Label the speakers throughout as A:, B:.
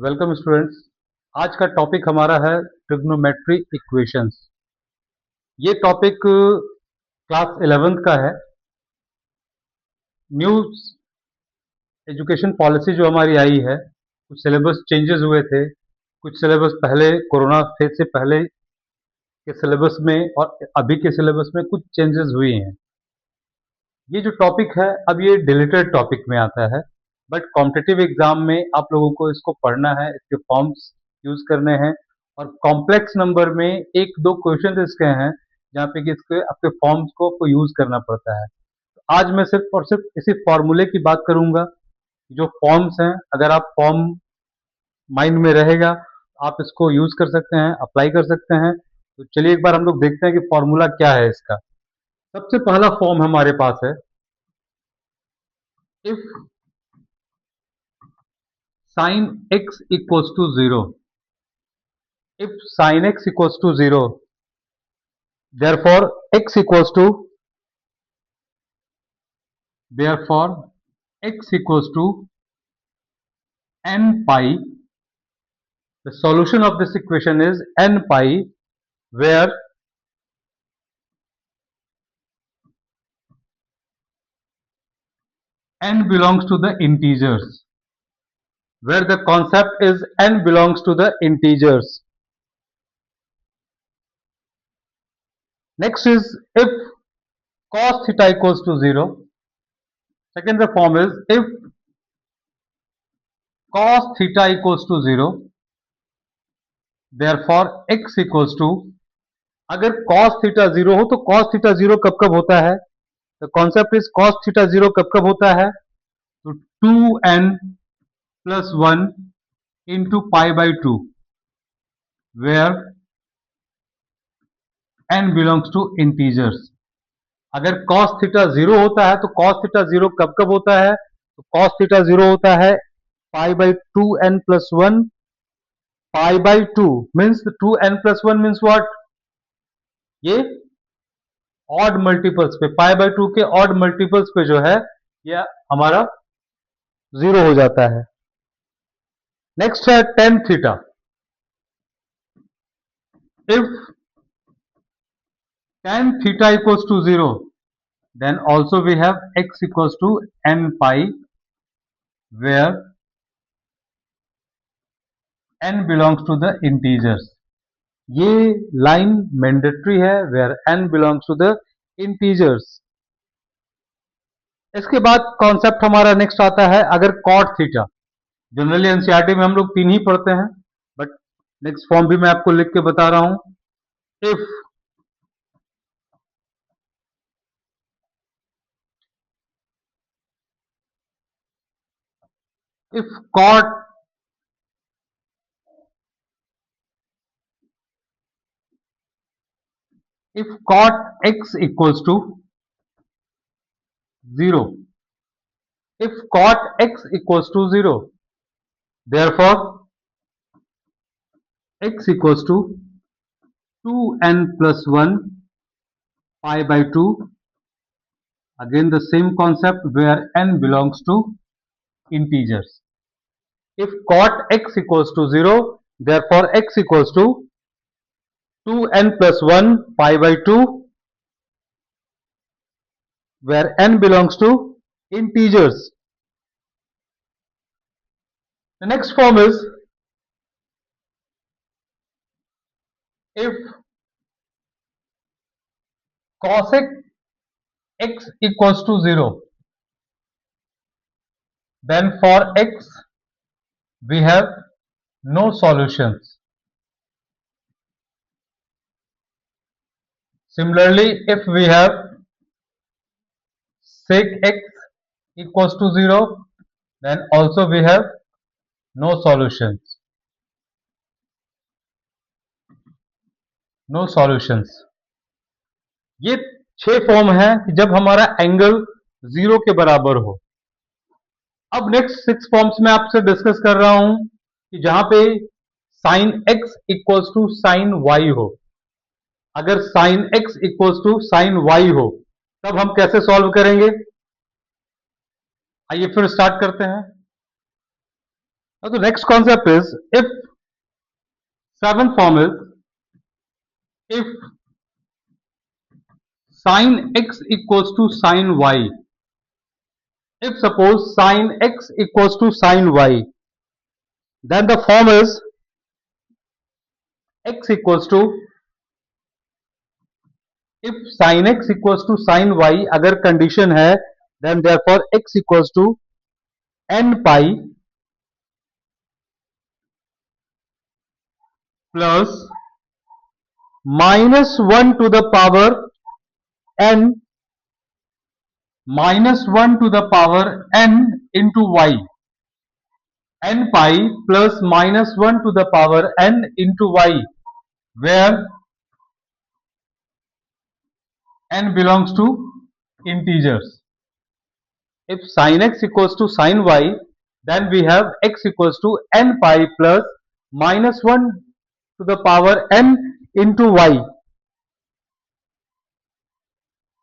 A: Welcome students. आज का topic हमारा है ट्रिग्नोमेट्री इक्वेशंस। ये टॉपिक क्लास 11th का है। न्यू एजुकेशन पॉलिसी जो हमारी आई है, कुछ सिलेबस चेंजेस हुए थे। कुछ सिलेबस पहले कोरोना फेज से पहले के सिलेबस में और अभी के सिलेबस में कुछ चेंजेस हुए हैं। ये जो टॉपिक है अब ये डिलीटेड टॉपिक में आता है, बट कॉम्पिटिटिव एग्जाम में आप लोगों को इसको पढ़ना है, इसके फॉर्म्स यूज करने हैं और कॉम्प्लेक्स नंबर में एक दो क्वेश्चन इसके हैं जहाँ पे कि इसके आपके फॉर्म्स को आपको यूज करना पड़ता है। तो आज मैं सिर्फ और सिर्फ इसी फॉर्मूले की बात करूंगा। जो फॉर्म्स हैं, अगर आप फॉर्म माइंड में रहेगा आप इसको यूज कर सकते हैं, अप्लाई कर सकते हैं। तो चलिए एक बार हम लोग देखते हैं कि फॉर्मूला क्या है इसका। सबसे पहला फॉर्म हमारे पास है, if sin x equals to 0, if sin x equals to 0, therefore x equals to therefore x equals to n pi. The solution of this equation is n pi, where n belongs to the integers, where the concept is n belongs to the integers. Next is if cos theta equals to 0. Second the form is if cos theta equals to 0, therefore x equals to, अगर cos theta 0 हो तो cos theta 0 कब कब होता है? The concept is cos theta 0 कब कब होता है? तो 2n plus 1 into pi by 2, where n belongs to integers. अगर cos थीटा 0 होता है तो cos थीटा 0 कब कब होता है? तो cos थीटा 0 होता है pi by 2n plus 1। Pi by 2 means 2n plus 1 means what? ये ऑड मल्टीपल्स पे, पाई बाई 2 के ऑड मल्टीपल्स पे जो है ये हमारा 0 हो जाता है। नेक्स्ट है tan theta. If tan theta equals to 0, then also we have x equals to n pi, where n belongs to the integers. ये लाइन मैंडेटरी है, where n belongs to the integers. इसके बाद concept हमारा next आता है, अगर cot theta, generally NCERT में हम लोग तीन ही पढ़ते हैं, बट नेक्स्ट फॉर्म भी मैं आपको लिख के बता रहा हूं। If cot if cot x equals to 0, if cot x equals to 0, therefore x equals to 2n plus 1 pi by 2. Again the same concept, where n belongs to integers. If cot x equals to 0, therefore x equals to 2n plus 1 pi by 2, where n belongs to integers. The next form is if cosec x equals to 0, then for x we have no solutions. Similarly, if we have sec x equals to 0, then also we have no solutions. No solutions. ये 6 form है कि जब हमारा angle 0 के बराबर हो। अब next 6 forms में आपसे डिस्कस कर रहा हूं कि जहां पे sine x equals to sine y हो। अगर sine x equals to sine y हो तब हम कैसे सॉल्व करेंगे? आइए फिर स्टार्ट करते हैं। Now the next concept is, if seventh form is, if sin x equals to sin y, if suppose sin x equals to sin y, then the form is x equals to, if sin x equals to sin y अगर condition है, then therefore x equals to n pi plus minus 1 to the power n, minus 1 to the power n into y, n pi plus minus 1 to the power n into y, where n belongs to integers. If sin x equals to sin y, then we have x equals to n pi plus minus 1 to the power n into y.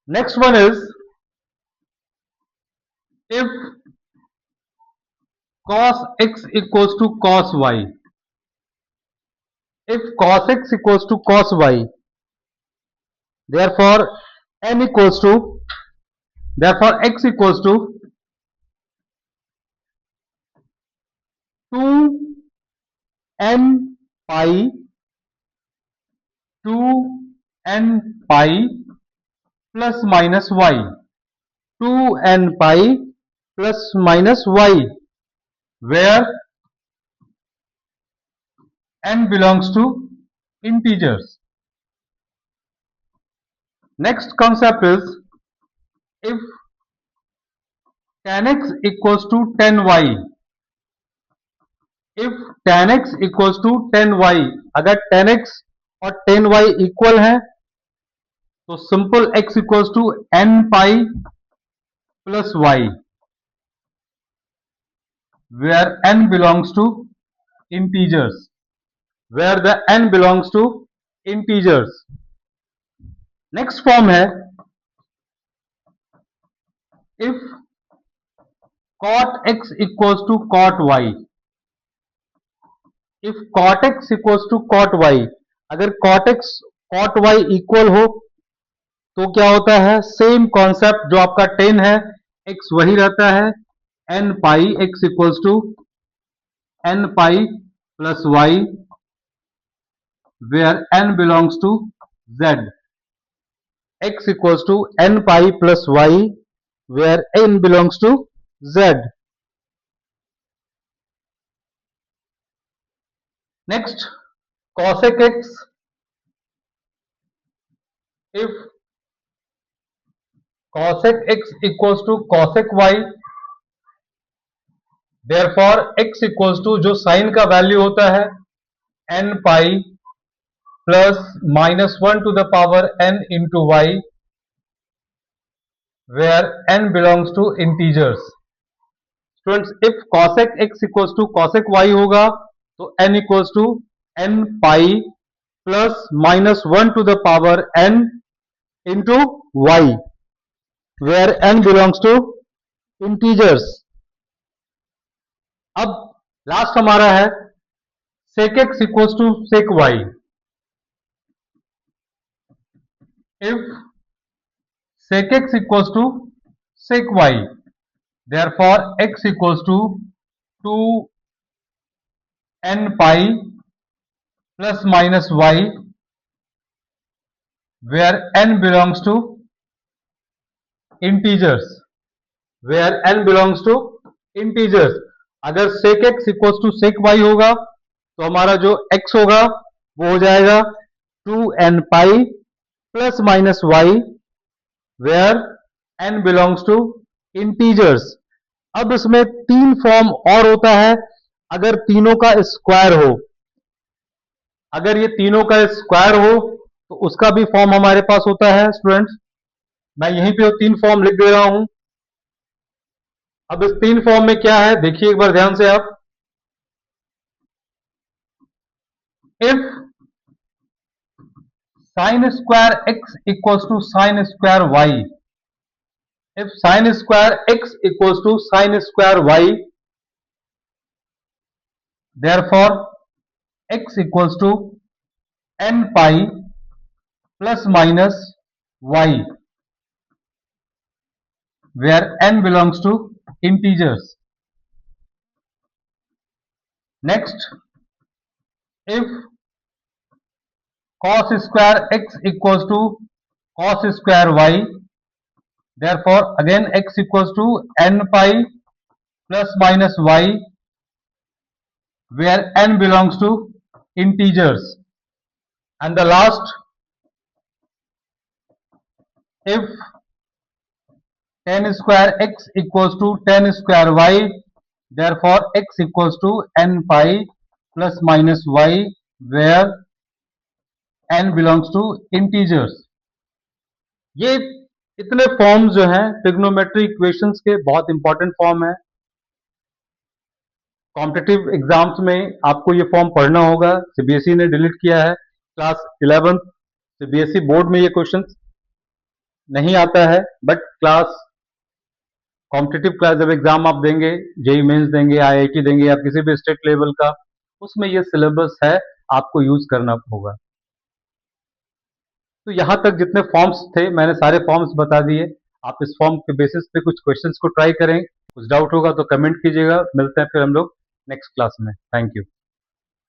A: Next one is, if cos x equals to cos y, if cos x equals to cos y, therefore n equals to, therefore x equals to 2 n pi, 2 n pi plus minus y, 2 n pi plus minus y, where n belongs to integers. Next concept is, if tan x equals to tan y, if tan x equals to tan y, अगर tan x और tan y equal है, तो simple x equals to n pi plus y, where n belongs to integers, where the n belongs to integers. Next form है, if cot x equals to cot y, if cot x equals to cot y, अगर cot x cot y equal हो, तो क्या होता है, same concept जो आपका tan है, x वही रहता है, n pi x equals to n pi plus y, where n belongs to z, x equals to n pi plus y, where n belongs to z. Next, cosec x, if cosec x equals to cosec y, therefore x equals to, जो sign का value होता है, n pi plus minus 1 to the power n into y, where n belongs to integers. Students, if cosec x equals to cosec y होगा, तो n equals to n pi plus minus 1 to the power n into y, where n belongs to integers. अब last हमारा है sec x equals to sec y. If sec x equals to sec y, therefore x equals to 2 n pi plus minus y, where n belongs to integers, where n belongs to integers. अगर sec x equals to sec y होगा, तो हमारा जो x होगा वो हो जाएगा 2 n pi plus minus y, where n belongs to integers. अब इसमें तीन फॉर्म और होता है, अगर तीनों का स्क्वायर हो, अगर ये तीनों का स्क्वायर हो तो उसका भी फॉर्म हमारे पास होता है. स्टूडेंट्स, मैं यहीं पे तीन फॉर्म लिख दे रहा हूं. अब इस तीन फॉर्म में क्या है, देखिए एक बार ध्यान से आप. If sine square x equals to sine square y, if sin square x equals to sin square y, therefore x equals to n pi plus minus y, where n belongs to integers. Next, if cos square x equals to cos square y, therefore again x equals to n pi plus minus y, where n belongs to integers. And the last, if tan square x equals to tan square y, therefore x equals to n pi plus minus y, where n belongs to integers. ये इतने forms जो हैं trigonometry equations के बहुत important form है। Competitive exams में आपको ये फॉर्म पढ़ना होगा। सीबीएसई ने डिलीट किया है। क्लास 11 सीबीएसई बोर्ड में ये क्वेश्चन नहीं आता है, बट क्लास कॉम्पिटिटिव क्लास जब एग्जाम आप देंगे, जेई मेंस देंगे, आईआईटी देंगे या किसी भी स्टेट लेवल का, उसमें ये सिलेबस है, आपको यूज करना होगा। तो यहां तक जितने फॉर्म्स थे मैंने सारे फॉर्म्स बता दिए। आप इस फॉर्म के बेसिस पे कुछ क्वेश्चंस को ट्राई करें। कुछ डाउट होगा तो कमेंट कीजिएगा। मिलते हैं फिर हम लोग नेक्स्ट क्लास में। Thank you.